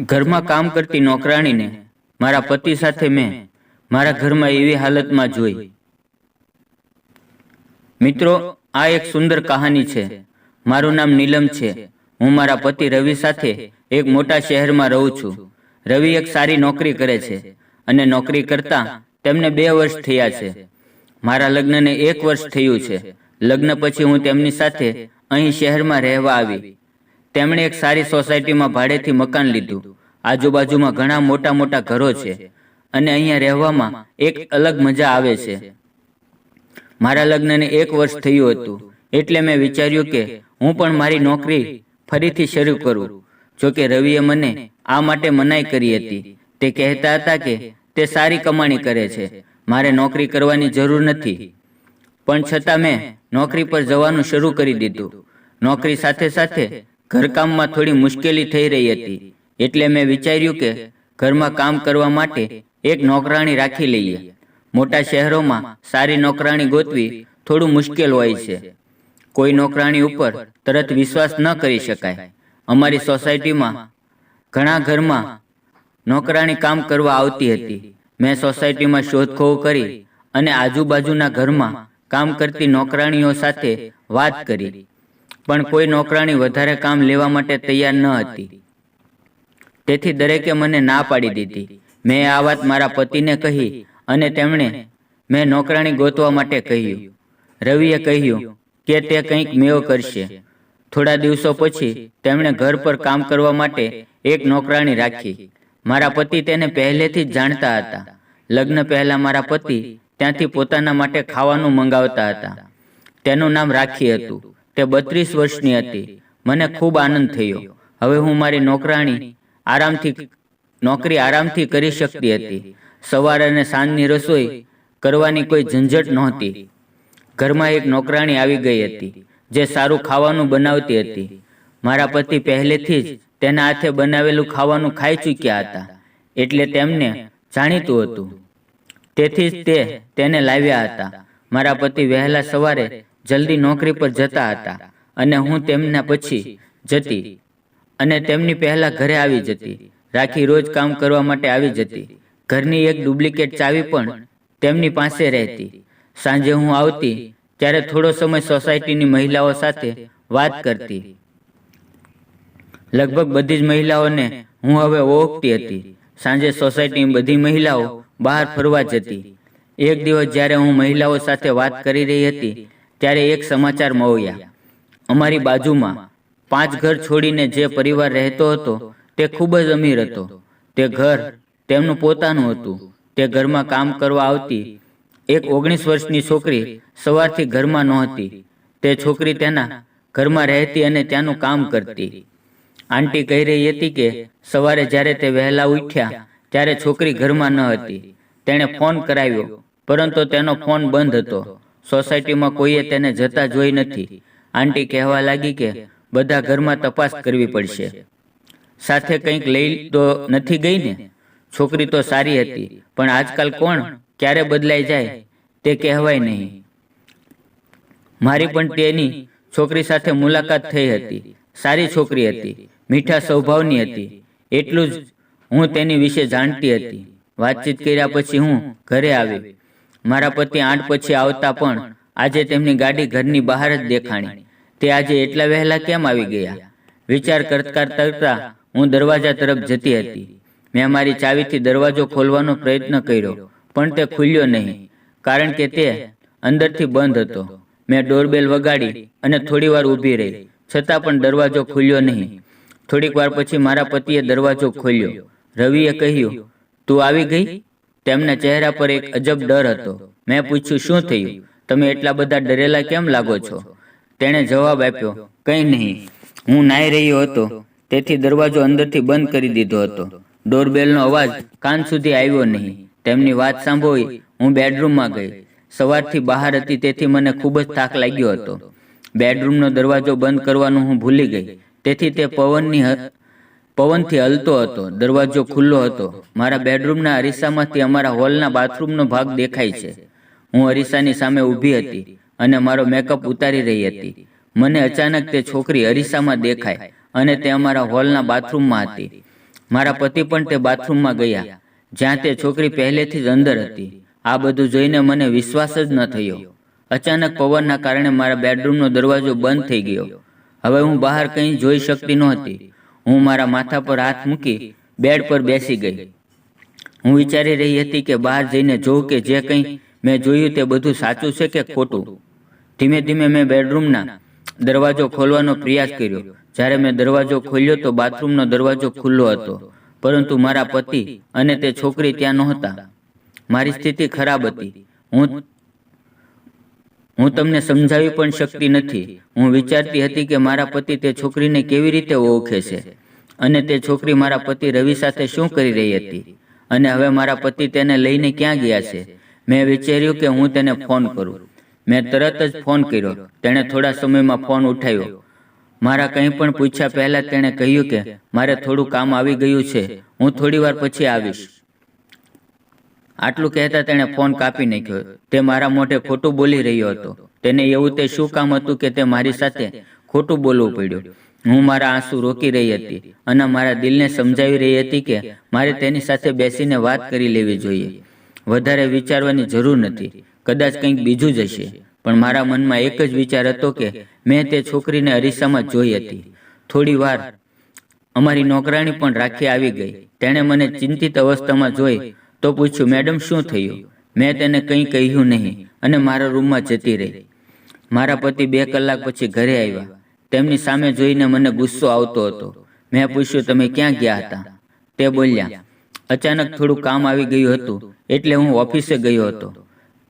ઘરમાં કામ કરતી નોકરાણીને મારા પતિ સાથે મેં મારા ઘરમાં એવી હાલતમાં જોઈ. મિત્રો, આ એક સુંદર કહાની છે. મારું નામ નીલમ છે. હું મારા પતિ રવિ સાથે એક મોટા શહેરમાં રહું છું. રવિ એક સારી નોકરી કરે છે અને નોકરી કરતા તેમને 2 વર્ષ થયા છે. મારા લગ્નને 1 વર્ષ થયું છે. લગ્ન પછી હું તેમની સાથે અહીં શહેરમાં રહેવા આવી. તેમણે એક સારી સોસાયટીમાં ભાડેથી મકાન લીધું. આજુબાજુમાં ઘણા મોટા મોટા ઘરો છે અને અહીંયા રહેવામાં એક અલગ મજા આવે છે. મારા લગ્નને 1 વર્ષ થયું હતું એટલે મેં વિચાર્યું કે હું પણ મારી નોકરી ફરીથી શરૂ કરું. જોકે રવિએ મને આ માટે મનાઈ કરી હતી. તે કહેતા હતા કે તે સારી કમાણી કરે છે, મારે નોકરી કરવાની જરૂર નથી. પણ છતાં મેં નોકરી પર જવાનું શરૂ કરી દીધું. નોકરી સાથે સાથે ઘરકામમાં થોડી મુશ્કેલી થઈ રહી હતી એટલે મેં વિચાર્યું કે ઘરમાં કામ કરવા માટે એક નોકરાણી રાખી લઈએ. મોટા શહેરોમાં સારી નોકરાણી ગોતવી થોડું મુશ્કેલ હોય છે. કોઈ નોકરાણી ઉપર તરત વિશ્વાસ ન કરી શકાય. અમારી સોસાયટીમાં ઘણા ઘરમાં નોકરાણી કામ કરવા આવતી હતી. મેં સોસાયટીમાં શોધખોળ કરી અને આજુબાજુના ઘરમાં કામ કરતી નોકરાણીઓ સાથે વાત કરી, પણ કોઈ નોકરાણી વધારે કામ લેવા માટે તૈયાર ન હતી. તેથી દરેકે મને ના પાડી દીધી. મેં આ વાત મારા પતિને કહી અને તેમણે મેં નોકરાણી ગોતવા માટે કહ્યું. રવિએ કહ્યું કે તે કંઈક મેળો કરશે. થોડા દિવસો પછી તેમણે ઘર પર કામ કરવા માટે એક નોકરાણી રાખી. મારા પતિ તેને પહેલેથી જ જાણતા હતા. લગ્ન પહેલાં મારા પતિ ત્યાંથી પોતાના માટે ખાવાનું મંગાવતા હતા. તેનું નામ રાખી હતું. તે 32 વર્ષની હતી. મને ખૂબ આનંદ થયો. હવે હું મારી નોકરી આરામથી કરી શકતી હતી. સવાર અને સાંજની રસોઈ કરવાની કોઈ ઝંઝટ નહોતી. ઘરમાં એક નોકરાણી આવી ગઈ હતી જે સારું ખાવાનું બનાવતી હતી. મારા પતિ પહેલેથી જ તેના હાથે બનાવેલું ખાવાનું ખાઈ ચૂક્યા હતા એટલે તેમને જાણીતું હતું. તેથી જ તે તેને લાવ્યા હતા. મારા પતિ વહેલા સવારે જલ્દી નોકરી પર જતા હતા અને હું તેમના પછી જતી અને તેમની પહેલા ઘરે આવી જતી. રાખી રોજ કામ કરવા માટે આવી જતી. ઘરની એક ડુપ્લિકેટ ચાવી પણ તેમની પાસે રહેતી. સાંજે હું આવતી ત્યારે થોડો સમય સોસાયટીની મહિલાઓ સાથે વાત કરતી. લગભગ બધી જ મહિલાઓને હું હવે ઓળખતી હતી. સાંજે સોસાયટીની બધી મહિલાઓ બહાર ફરવા જતી. એક દિવસ જ્યારે હું મહિલાઓ સાથે વાત કરી રહી હતી ત્યારે એક સમાચાર મળ્યા. અમારી બાજુમાં 5 ઘર છોડીને જે પરિવાર રહેતો હતો તે ખૂબ જ અમીર હતો. તે ઘર તેમનું પોતાનું હતું. તે ઘરમાં કામ કરવા આવતી એક 19 વર્ષની છોકરી સવારથી ઘરમાં નહોતી. તે છોકરી તેના ઘરમાં રહેતી અને ત્યાંનું કામ કરતી. આંટી કહી રહી હતી કે સવારે જ્યારે તે વહેલા ઉઠ્યા ત્યારે છોકરી ઘરમાં ન હતી. તેણે ફોન કરાવ્યો પરંતુ તેનો ફોન બંધ હતો. સોસાયટીમાં કોઈએ તેને જતા જોઈ નથી. આંટી કહેવા લાગી કે બધા ઘરમાં તપાસ કરવી પડશે. સાથે કંઈક લઈ તો નથી ગઈ ને? છોકરી તો સારી હતી પણ આજકાલ કોણ ક્યારે બદલાઈ જાય તે કહેવાય નહીં. મારી પણ તેની છોકરી સાથે મુલાકાત થઈ હતી. સારી છોકરી હતી, મીઠા સ્વભાવની હતી. એટલું જ હું તેની વિશે જાણતી હતી. વાતચીત કર્યા પછી હું ઘરે આવી. મારા પતિ 8 પછી આવતા પણ આજે તેમની ગાડી ઘરની બહાર જ દેખાણી. તે આજે એટલા વહેલા કેમ આવી ગયા? વિચાર કરતા હું દરવાજા તરફ જતી હતી. મેં મારી ચાવીથી દરવાજો ખોલવાનો પ્રયત્ન કર્યો પણ તે ખુલ્યો નહીં કારણ કે તે અંદરથી બંધ હતો. મેં ડોરબેલ વગાડી અને થોડીવાર ઊભી રહી છતાં પણ દરવાજો ખુલ્યો નહીં. થોડીક વાર પછી મારા પતિએ દરવાજો ખોલ્યો. રવિએ કહ્યું, તું આવી ગઈ? તેમના ચહેરા પર એક અજબ ડર હતો. મેં પૂછ્યું, શું થયું? તમે એટલા બધા ડરેલા કેમ લાગો છો? તેણે જવાબ આપ્યો, કંઈ નહીં, હું નાહી રહ્યો હતો તેથી દરવાજો અંદરથી બંધ કરી દીધો હતો. ડોરબેલનો અવાજ કાન સુધી આવ્યો નહીં. તેમની વાત સાંભળી હું બેડરૂમમાં ગઈ. સવારથી બહાર હતી તેથી મને ખૂબ જ થાક લાગ્યો હતો. બેડરૂમનો દરવાજો બંધ કરવાનું હું ભૂલી ગઈ તેથી તે પવનથી હલતો હતો. દરવાજો ખુલ્લો હતો. મારા બેડરૂમના અરીસામાંથી અમારા હોલના બાથરૂમનો ભાગ દેખાય છે. હું અરીસાની સામે ઊભી હતી અને મારો મેકઅપ ઉતારી રહી હતી. મને અચાનક તે છોકરી અરીસામાં દેખાય અને તે અમારા હોલના બાથરૂમમાં હતી. મારા પતિ પણ તે બાથરૂમમાં ગયા જ્યાં તે છોકરી પહેલેથી જ અંદર હતી. આ બધું જોઈને મને વિશ્વાસ જ ન થયો. અચાનક પવનના કારણે મારા બેડરૂમનો દરવાજો બંધ થઈ ગયો. હવે હું બહાર કંઈ જોઈ શકતી નહોતી. હું મારા માથા પર હાથ મૂકી બેડ પર બેસી ગઈ. હું વિચારી રહી હતી કે બહાર જઈને જોઉં કે જે કંઈ મેં જોયું તે બધું સાચું છે કે ખોટું. ધીમે ધીમે મેં બેડરૂમના દરવાજો ખોલવાનો પ્રયાસ કર્યો. જ્યારે મેં દરવાજો ખોલ્યો તો બાથરૂમનો દરવાજો ખુલ્લો હતો, પરંતુ મારા પતિ અને તે છોકરી ત્યાં નહોતા. મારી સ્થિતિ ખરાબ હતી. હું તમને સમજાવી પણ શકતી નથી. હું વિચારતી હતી કે મારા પતિ તે છોકરીને કેવી રીતે ઓળખે છે અને તે છોકરી મારા પતિ રવિ સાથે શું કરી રહી હતી અને હવે મારા પતિ તેને લઈને ક્યાં ગયા છે. મેં વિચાર્યું કે હું તેને ફોન કરું. મેં તરત જ ફોન કર્યો. તેણે થોડા સમયમાં ફોન ઉઠાવ્યો. મારા કંઈ પણ પૂછ્યા પહેલાં તેણે કહ્યું કે મારે થોડું કામ આવી ગયું છે, હું થોડી વાર પછી આવીશ. આટલું કહેતા તેણે ફોન કાપી નાખ્યો. તે મારા મોઢે ખોટું બોલી રહ્યો હતો. તેને એવું તે શું કામ હતું કે તે મારી સાથે ખોટું બોલવું પડ્યું. હું મારા આંસુ રોકી રહી હતી અને મારા દિલને સમજાવી રહી હતી કે મારે તેની સાથે બેસીને વાત કરી લેવી જોઈએ. વધારે વિચારવાની જરૂર નથી. કદાચ કંઈક બીજું જ હશે. પણ મારા મનમાં એક જ વિચાર હતો કે મેં તે છોકરીને અરીસામાં જોઈ હતી. થોડી વાર અમારી નોકરાણી પણ રાખી આવી ગઈ. તેણે મને ચિંતિત અવસ્થામાં જોઈ તો પૂછ્યું, મેડમ શું થયું? મેં તેને કંઈ કહ્યું નહીં અને મારા રૂમમાં જતી રહી. મારા પતિ 2 કલાક પછી ઘરે આવ્યા. તેમની સામે જોઈને મને ગુસ્સો આવતો હતો. મેં પૂછ્યું, તમે ક્યાં ગયા હતા? તે બોલ્યા, અચાનક થોડું કામ આવી ગયું હતું એટલે હું ઓફિસે ગયો હતો.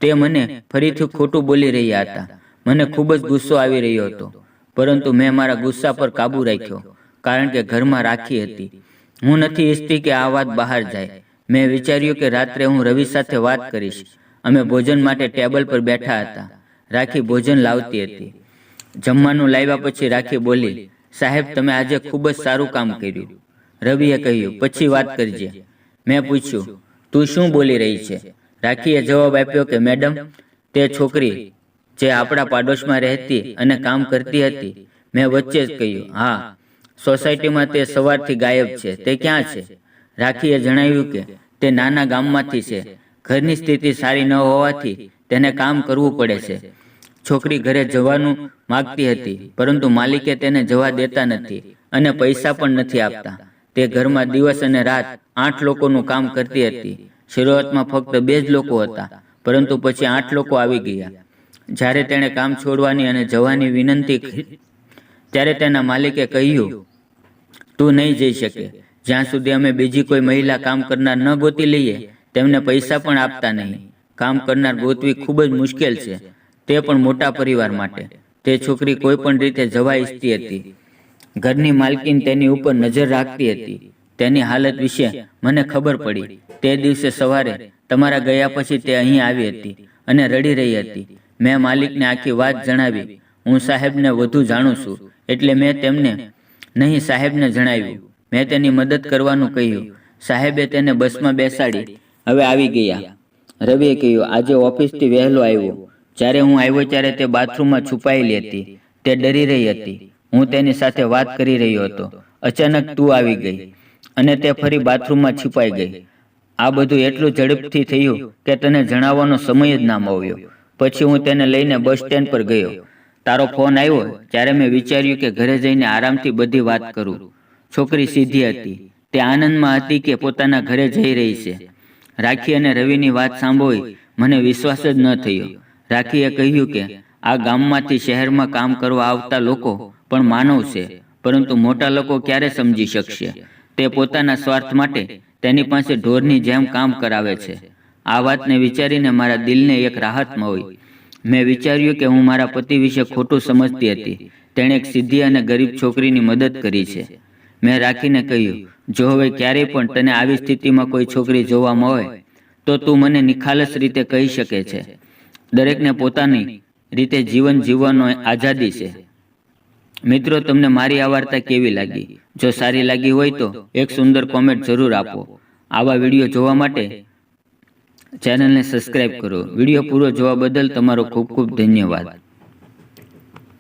તે મને ફરીથી ખોટું બોલી રહ્યા હતા. મને ખૂબ જ ગુસ્સો આવી રહ્યો હતો, પરંતુ મેં મારા ગુસ્સા પર કાબૂ રાખ્યો કારણ કે ઘરમાં રાખી હતી. હું નથી ઈચ્છતી કે આ વાત બહાર જાય. મેં વિચાર્યું કે રાત્રે હું રવિ સાથે વાત કરીશ. અમે ભોજન માટે ટેબલ પર બેઠા હતા. રાખી ભોજન લાવતી હતી. જમવાનું લાવ્યા પછી રાખી બોલી, સાહેબ તમે આજે ખૂબ જ સારું કામ કર્યું. રવિએ કહ્યું, પછી વાત કરજે. મેં પૂછ્યું, તું શું બોલી રહી છે? રાખીએ જવાબ આપ્યો કે મેડમ, તે છોકરી જે આપણા પાડોશમાં રહેતી અને કામ કરતી હતી. મેં વચ્ચે જ કહ્યું, હા, સોસાયટીમાં તે સવારથી ગાયબ છે. તે ક્યાં છે? રાખીએ જણાવ્યું કે તે નાના ગામમાંથી છે. ઘરની સ્થિતિ સારી ન હોવાથી તેને કામ કરવું પડે છે. છોકરી ઘરે જવાનું માગતી હતી, પરંતુ માલિકે તેને જવા દેતા નથી અને પૈસા પણ નથી આપતા. તે ઘરમાં દિવસ અને રાત 8 લોકોનું કામ કરતી હતી. શરૂઆતમાં ફક્ત 2 જ લોકો હતા, પરંતુ પછી 8 લોકો આવી ગયા. જ્યારે તેણે કામ છોડવાની અને જવાની વિનંતી કરી ત્યારે તેના માલિકે કહ્યું, તું નહીં જઈ શકે. જ્યાં સુધી અમે બીજી કોઈ મહિલા કામ કરનાર ન ગોતી લઈએ તેમને પૈસા પણ આપતા નહીં. કામ કરનાર ગોતવી ખૂબ જ મુશ્કેલ છે, તે પણ મોટા પરિવાર માટે. તે છોકરી કોઈ પણ રીતે જવા ઈચ્છતી હતી. ઘરની માલકીન તેની ઉપર નજર રાખતી હતી. તેની હાલત વિશે મને ખબર પડી. તે દિવસે સવારે તમારા ગયા પછી તે અહીં આવી હતી અને રડી રહી હતી. મેં માલિકને આખી વાત જણાવી. હું સાહેબને વધુ જાણું છું એટલે મેં તેમને નહીં સાહેબને જણાવ્યું. મેં તેની મદદ કરવાનું કહ્યું. સાહેબે તેને બસમાં બેસાડી હવે આવી ગયા. રવિએ કહ્યું, આજે ઓફિસથી વહેલો આવ્યો. જ્યારે હું આવ્યો ત્યારે તે બાથરૂમમાં છુપાયેલી હતી. તે ડરી રહી હતી. હું તેની સાથે વાત કરી રહ્યો હતો. અચાનક તું આવી ગઈ અને તે ફરી બાથરૂમમાં છુપાઈ ગઈ. આ બધું એટલું ઝડપથી થયું કે તને જણાવવાનો સમય જ ના મળ્યો. પછી હું તેને લઈને બસ સ્ટેન્ડ પર ગયો. તારો ફોન આવ્યો ત્યારે મેં વિચાર્યું કે ઘરે જઈને આરામથી બધી વાત કરું. છોકરી સીધી હતી. તે આનંદમાં હતી કે પોતાના ઘરે જઈ રહી છે. રાખી અને રવિની વાત સાંભળી મને વિશ્વાસ જ ન થયો. રાખીએ કહ્યું કે આ ગામમાંથી શહેરમાં કામ કરવા આવતા લોકો પણ માનવ છે, પરંતુ મોટા લોકો ક્યારે સમજી શકશે? તે પોતાના સ્વાર્થ માટે તેની પાસે ઢોરની જેમ કામ કરાવે છે. આ વાતને વિચારીને મારા દિલને એક રાહત મળી. મેં વિચાર્યું કે હું મારા પતિ વિશે ખોટું સમજતી હતી. તેણે એક સીધી અને ગરીબ છોકરીની મદદ કરી છે. મેં રાખીને કહ્યું, જો હવે ક્યારેય પણ તને આવી સ્થિતિમાં કોઈ છોકરી જોવા મળે તો તું મને નિખાલસ રીતે કહી શકે છે. દરેકને પોતાની રીતે જીવન જીવવાનો આઝાદી છે. મિત્રો, તમને મારી આ વાર્તા કેવી લાગી? જો સારી લાગી હોય તો એક સુંદર કોમેન્ટ જરૂર આપો. આવા વિડીયો જોવા માટે ચેનલને સબસ્ક્રાઇબ કરો. વિડીયો પૂરો જોવા બદલ તમારો ખૂબ ખૂબ ધન્યવાદ.